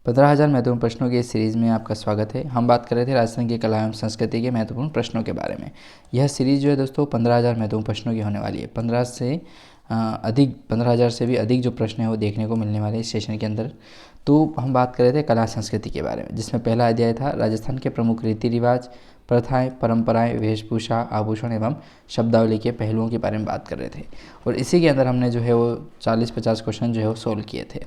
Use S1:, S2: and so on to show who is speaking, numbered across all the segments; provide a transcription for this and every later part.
S1: 15,000 महत्वपूर्ण प्रश्नों की इस सीरीज़ में आपका स्वागत है। हम बात कर रहे थे राजस्थान की कला एवं संस्कृति के महत्वपूर्ण प्रश्नों के बारे में। यह सीरीज़ जो है दोस्तों 15,000 महत्वपूर्ण प्रश्नों की होने वाली है। 15,000 से भी अधिक जो प्रश्न है वो देखने को मिलने वाले इस सेशन के अंदर। तो हम बात कर रहे थे कला संस्कृति के बारे में, जिसमें पहला अध्याय था राजस्थान के प्रमुख रीति रिवाज, प्रथाएं, परंपराएं, वेशभूषा, आभूषण एवं शब्दावली के पहलुओं के बारे में बात कर रहे थे। और इसी के अंदर हमने जो है वो 40-50 क्वेश्चन जो है वो सोल्व किए थे।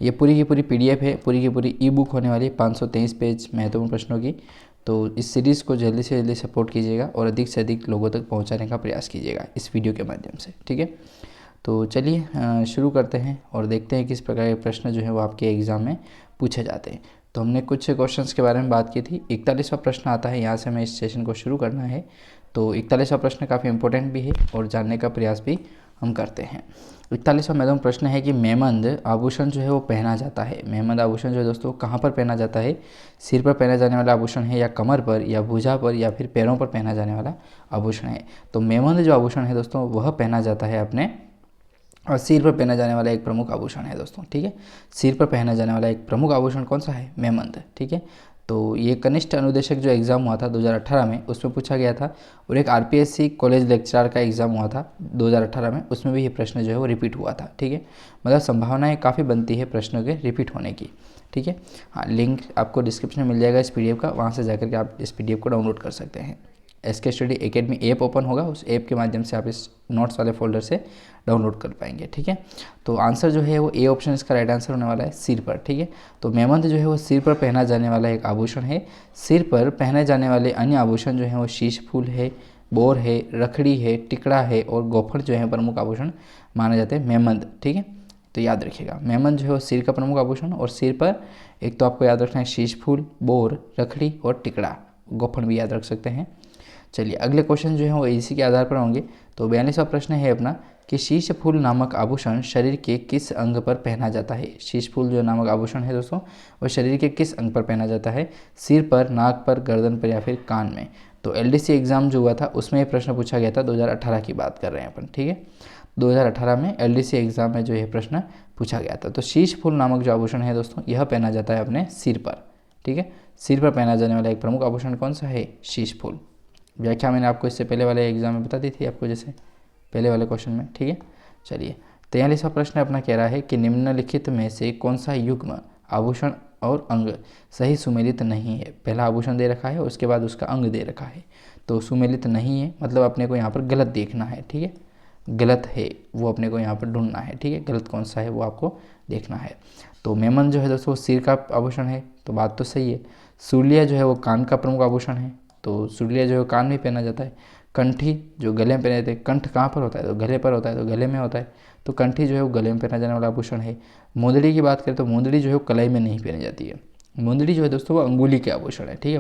S1: ये पूरी की पूरी PDF है, पूरी की पूरी ई बुक होने वाली है 523 पेज महत्वपूर्ण प्रश्नों की। तो इस सीरीज़ को जल्दी से जल्दी सपोर्ट कीजिएगा और अधिक से अधिक लोगों तक पहुंचाने का प्रयास कीजिएगा इस वीडियो के माध्यम से, ठीक है। तो चलिए शुरू करते हैं और देखते हैं किस प्रकार के प्रश्न जो है वो आपके एग्ज़ाम में पूछे जाते हैं। तो हमने कुछ क्वेश्चंस के बारे में बात की थी। 41वां प्रश्न आता है, यहाँ से हमें इस सेशन को शुरू करना है। तो 41वां प्रश्न काफ़ी इंपॉर्टेंट भी है और जानने का प्रयास भी हम करते हैं। 41वां महत्वपूर्ण प्रश्न है कि मेहमंद आभूषण जो है वो पहना जाता है। मेहमंद आभूषण जो है दोस्तों कहाँ पर पहना जाता है? सिर पर पहना जाने वाला आभूषण है, या कमर पर, या भुजा पर, या फिर पैरों पर पहना जाने वाला आभूषण है? तो मेहमंद जो आभूषण है दोस्तों वह पहना जाता है अपने और सिर पर पहना जाने वाला एक प्रमुख आभूषण है दोस्तों, ठीक है। सिर पर पहना जाने वाला एक प्रमुख आभूषण कौन सा है? मेहमंद, ठीक है। तो ये कनिष्ठ अनुदेशक जो एग्ज़ाम हुआ था 2018 में, उसमें पूछा गया था। और एक RPSC कॉलेज लेक्चरर का एग्ज़ाम हुआ था 2018 में, उसमें भी ये प्रश्न जो है वो रिपीट हुआ था, ठीक है। मतलब संभावनाएं काफ़ी बनती है प्रश्नों के रिपीट होने की, ठीक है। हाँ, लिंक आपको डिस्क्रिप्शन में मिल जाएगा इस PDF का, वहाँ से जाकर के आप इस PDF को डाउनलोड कर सकते हैं। SK study academy app open होगा, उस ऐप के माध्यम से आप इस नोट्स वाले फोल्डर से डाउनलोड कर पाएंगे, ठीक है। तो आंसर जो है वो ए ऑप्शन इसका राइट आंसर होने वाला है, सिर पर, ठीक है। तो मेहमंद जो है वो सिर पर पहना जाने वाला एक आभूषण है। सिर पर पहने जाने वाले अन्य आभूषण जो है वो शीश फूल है, बोर है, रखड़ी है, टिकड़ा है और गोफर जो है प्रमुख आभूषण माने जाते हैं मेहमंद, ठीक है। तो याद रखिएगा, मेहमंद जो है वो सिर का प्रमुख आभूषण, और सिर पर एक तो आपको याद रखना है शीश फूल, बोर, रखड़ी और टिकड़ा, गोफन भी याद रख सकते हैं। चलिए अगले क्वेश्चन जो है वो इसी के आधार पर होंगे। तो 42वां प्रश्न है अपना कि शीश फूल नामक आभूषण शरीर के किस अंग पर पहना जाता है? शीश फूल जो नामक आभूषण है दोस्तों वो शरीर के किस अंग पर पहना जाता है? सिर पर, नाक पर, गर्दन पर या फिर कान में? तो LDC एग्जाम जो हुआ था उसमें ये प्रश्न पूछा गया था, 2018 की बात कर रहे हैं अपन, ठीक है। 2018 में LDC एग्जाम में जो ये प्रश्न पूछा गया था। तो शीश फूल नामक जो आभूषण है दोस्तों यह पहना जाता है अपने सिर पर, ठीक है। सिर पर पहना जाने वाला एक प्रमुख आभूषण कौन सा है? शीश फूल। व्याख्या मैंने आपको इससे पहले वाले एग्जाम में बता दी थी आपको, जैसे पहले वाले क्वेश्चन में, ठीक है। चलिए 43वां प्रश्न अपना कह रहा है कि निम्नलिखित में से कौन सा युग्म आभूषण और अंग सही सुमेलित नहीं है? पहला आभूषण दे रखा है, उसके बाद उसका अंग दे रखा है, तो सुमेलित नहीं है मतलब अपने को यहाँ पर गलत देखना है, ठीक है। गलत है वो अपने को यहाँ पर ढूंढना है, ठीक है। गलत कौन सा है वो आपको देखना है। तो मेमन जो है दोस्तों सिर का आभूषण है, तो बात तो सही है। सुरलिया जो है वो कान का प्रमुख आभूषण है, तो सुरलिया जो है कान में पहना जाता है। कंठी जो गले में पहने जाते हैं, कंठ कहाँ पर होता है? तो गले पर होता है, तो गले में होता है, तो कंठी जो है वो गले में पहना जाने वाला आभूषण है। मुंदड़ी की बात करें तो मुंदड़ी जो है वो कलाई में नहीं पहनी जाती है। मुंदड़ी जो है दोस्तों वो अंगुली के आभूषण है, ठीक है।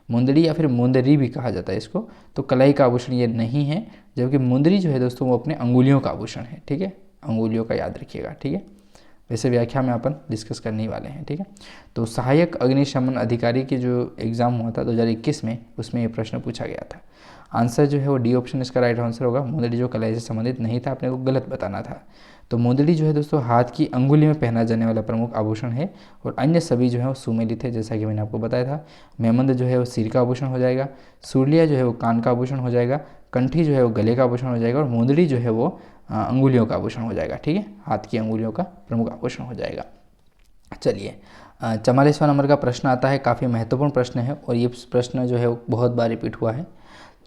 S1: मुंदड़ी या फिर मुंदरी भी कहा जाता है इसको, तो कलाई का आभूषण ये नहीं है। जबकि मुंदरी जो है दोस्तों वो अपने अंगुलियों का आभूषण है, ठीक है। अंगुलियों का याद रखिएगा, ठीक है। वैसे व्याख्या में अपन डिस्कस करने ही वाले हैं, ठीक है। तो सहायक अग्निशमन अधिकारी की जो एग्ज़ाम हुआ था 2021 में, उसमें ये प्रश्न पूछा गया था। आंसर जो है वो डी ऑप्शन इसका राइट आंसर होगा। मुंदड़ी जो कलाई से संबंधित नहीं था, अपने को गलत बताना था। तो मुंदड़ी जो है दोस्तों हाथ की अंगुली में पहना जाने वाला प्रमुख आभूषण है, और अन्य सभी जो है वो सुमेलित है, जैसा कि मैंने आपको बताया था। मेहमंद जो है वो सिर का आभूषण हो जाएगा, सुरलिया जो है वो कान का आभूषण हो जाएगा, कंठी जो है वो गले का आभूषण हो जाएगा, और मुंदड़ी जो है वो अंगुलियों का आभूषण हो जाएगा, ठीक है। हाथ की अंगुलियों का प्रमुख आभूषण हो जाएगा। चलिए 44वां नंबर का प्रश्न आता है, काफ़ी महत्वपूर्ण प्रश्न है और ये प्रश्न जो है वो बहुत बार रिपीट हुआ है।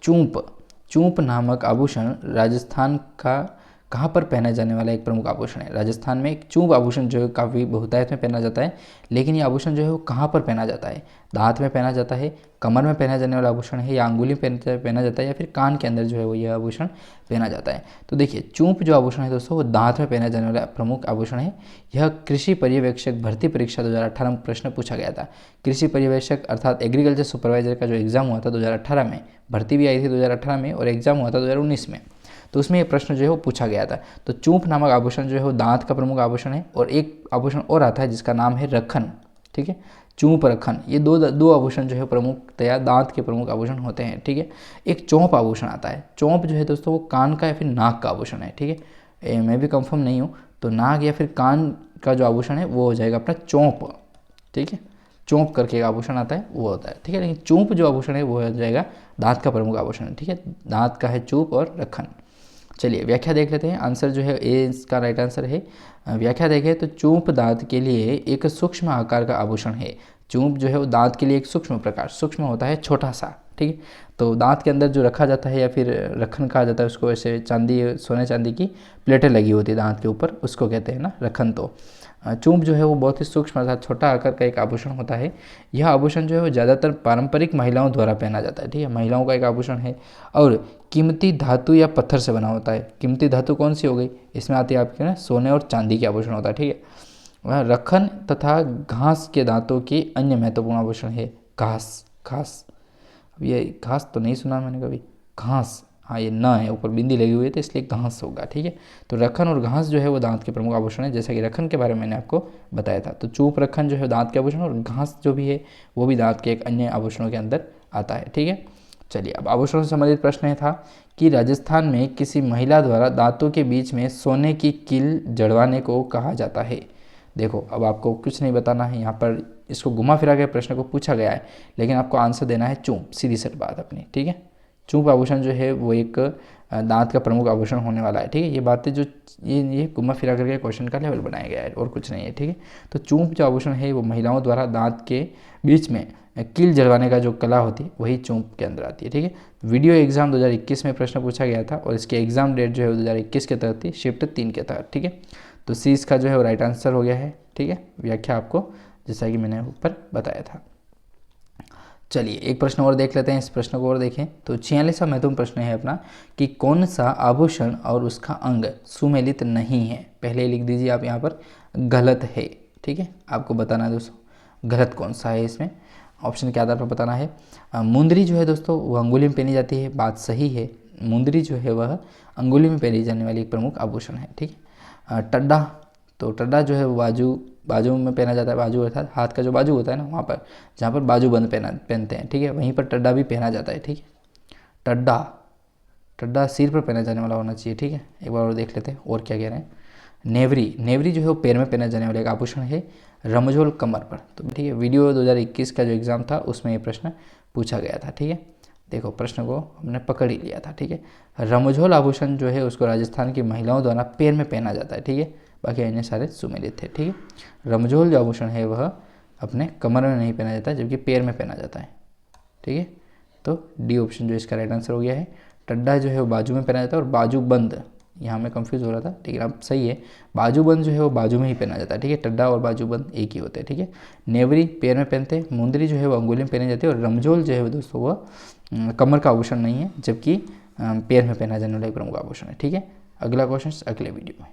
S1: चूंप नामक आभूषण राजस्थान का कहाँ पर पहना जाने वाला एक प्रमुख आभूषण है? राजस्थान में एक चूंप आभूषण जो है काफ़ी बहुतायत में पहना जाता है, लेकिन ये आभूषण जो है वो कहाँ पर पहना जाता है? दांत में पहना जाता है, कमर में पहना जाने वाला आभूषण है, या अंगुली में पहना जाता है, या फिर कान के अंदर जो है वो यह आभूषण पहना जाता है? तो देखिए चूंप जो आभूषण है दोस्तों वो दांत में पहना जाने वाला प्रमुख आभूषण है। यह कृषि पर्यवेक्षक भर्ती परीक्षा 2018 में प्रश्न पूछा गया था। कृषि पर्यवेक्षक अर्थात एग्रीकल्चर सुपरवाइजर का जो एग्जाम हुआ था 2018 में, भर्ती भी आई थी 2018 में और एग्जाम हुआ था 2019 में, तो उसमें ये प्रश्न जो है वो पूछा गया था। तो चूंप नामक आभूषण जो है वो दांत का प्रमुख आभूषण है, और एक आभूषण और आता है जिसका नाम है रखन, ठीक है। चूंप रखन, ये दो आभूषण जो है प्रमुखतया दांत के प्रमुख आभूषण होते हैं, ठीक है। एक चौंप आभूषण आता है। चौंप जो है दोस्तों वो कान का या फिर नाक का आभूषण है, ठीक है। मैं भी कंफर्म नहीं हूँ, तो नाक या फिर कान का जो आभूषण है वो हो जाएगा अपना चौंप, ठीक है। चोंप करके एक आभूषण आता है वो होता है, ठीक है। लेकिन चूंप जो आभूषण है वो हो जाएगा दांत का प्रमुख आभूषण है, ठीक है। दांत का है चूप और रखन। चलिए व्याख्या देख लेते हैं। आंसर जो है ए इसका राइट आंसर है। व्याख्या देखें तो चूंप दांत के लिए एक सूक्ष्म आकार का आभूषण है। चूंप जो है वो दांत के लिए एक सूक्ष्म प्रकार, सूक्ष्म होता है छोटा सा, ठीक है। तो दांत के अंदर जो रखा जाता है या फिर रखन कहा जाता है उसको, ऐसे चांदी सोने चांदी की प्लेटें लगी होती है दांत के ऊपर, उसको कहते हैं ना रखन। तो चूंप जो है वो बहुत ही सूक्ष्म अर्थात छोटा आकार का एक आभूषण होता है। यह आभूषण जो है वो ज़्यादातर पारंपरिक महिलाओं द्वारा पहना जाता है, ठीक है। महिलाओं का एक आभूषण है और कीमती धातु या पत्थर से बना होता है। कीमती धातु कौन सी हो गई, इसमें आती है आपके ना सोने और चांदी के आभूषण होता है, ठीक है। रखन तथा घास के दांतों की अन्य महत्वपूर्ण आभूषण है। घास, घास, अब ये घास तो नहीं सुना मैंने कभी, घास, हाँ ये न है, ऊपर बिंदी लगी हुई है तो इसलिए घास होगा, ठीक है। तो रखन और घास जो है वो दांत के प्रमुख आभूषण है, जैसा कि रखन के बारे में मैंने आपको बताया था। तो चूप रखन जो है दांत के आभूषण और घास जो भी है वो भी दांत के एक अन्य आभूषणों के अंदर आता है, ठीक है। चलिए अब आभूषणों से संबंधित प्रश्न ये था कि राजस्थान में किसी महिला द्वारा दांतों के बीच में सोने की कील जड़वाने को कहा जाता है। देखो अब आपको कुछ नहीं बताना है, यहाँ पर इसको घुमा फिरा के प्रश्न को पूछा गया है, लेकिन आपको आंसर देना है चूंप, सीधी सी बात अपनी, ठीक है। चूंप आभूषण जो है वो एक दांत का प्रमुख आभूषण होने वाला है, ठीक है। ये बातें जो ये घुमा फिरा करके क्वेश्चन का लेवल बनाया गया है और कुछ नहीं है, ठीक है। तो चूंप जो आभूषण है वो महिलाओं द्वारा दांत के बीच में कील जड़वाने का जो कला होती है वही चूंप के अंदर आती है, ठीक है। वीडियो एग्जाम 2021 में प्रश्न पूछा गया था और इसके एग्जाम डेट जो है 2021 के तहत थी, शिफ्ट 3 के तहत, ठीक है। तो सी इसका जो है वो राइट आंसर हो गया है, ठीक है। व्याख्या आपको जैसा कि मैंने ऊपर बताया था। चलिए एक प्रश्न और देख लेते हैं, इस प्रश्न को और देखें। तो 46वां महत्वपूर्ण प्रश्न है अपना कि कौन सा आभूषण और उसका अंग सुमेलित नहीं है। पहले लिख दीजिए आप यहाँ पर गलत है, ठीक है। आपको बताना है दोस्तों गलत कौन सा है, इसमें ऑप्शन के आधार पर बताना है। मुंदरी जो है दोस्तों वो अंगुली में पहनी जाती है, बात सही है। मुंदरी जो है वह अंगुली में पहनी जाने वाली एक प्रमुख आभूषण है, ठीक है। टड्डा, तो टड्डा जो है वो बाजू में पहना जाता है। बाजू अर्थात हाथ का जो बाजू होता है ना, वहाँ पर जहाँ पर बाजूबंद पहनते हैं, ठीक है, वहीं पर टड्डा भी पहना जाता है, ठीक है। टड्डा सिर पर पहना जाने वाला होना चाहिए, ठीक है। एक बार और देख लेते हैं और क्या कह रहे हैं। नेवरी जो है वो पैर में पहना जाने वाला एक आभूषण है। रमझोल कमर पर, तो ठीक है। वीडियो 2021 का जो एग्ज़ाम था उसमें ये प्रश्न पूछा गया था, ठीक है। देखो प्रश्न को हमने पकड़ ही लिया था, ठीक है। रमझोल आभूषण जो है उसको राजस्थान की महिलाओं द्वारा पैर में पहना जाता है, ठीक है। बाकी अन्य सारे सुमेलित थे, ठीक है। रमझोल जो आभूषण है वह अपने कमर में नहीं पहना जाता जबकि पैर में पहना जाता है, ठीक है। तो डी ऑप्शन जो इसका राइट आंसर हो गया है। टड्डा जो है वो बाजू में पहना जाता है और बाजूबंद, यहाँ मैं कंफ्यूज हो रहा था लेकिन अब सही है, बाजूबंद जो है वो बाजू में ही पहना जाता है, ठीक है। टड्डा और बाजूबंद एक ही होते हैं, ठीक है। नेवरी पैर में पहनते हैं, मुंदरी जो है वो अंगुली में पहनी जाती है और रमझोल जो है वो दोस्तों वह कमर का आभूषण नहीं है जबकि पैर में पहना जाने वाला एक प्रमुख आभूषण है, ठीक है। अगला क्वेश्चन अगले वीडियो में।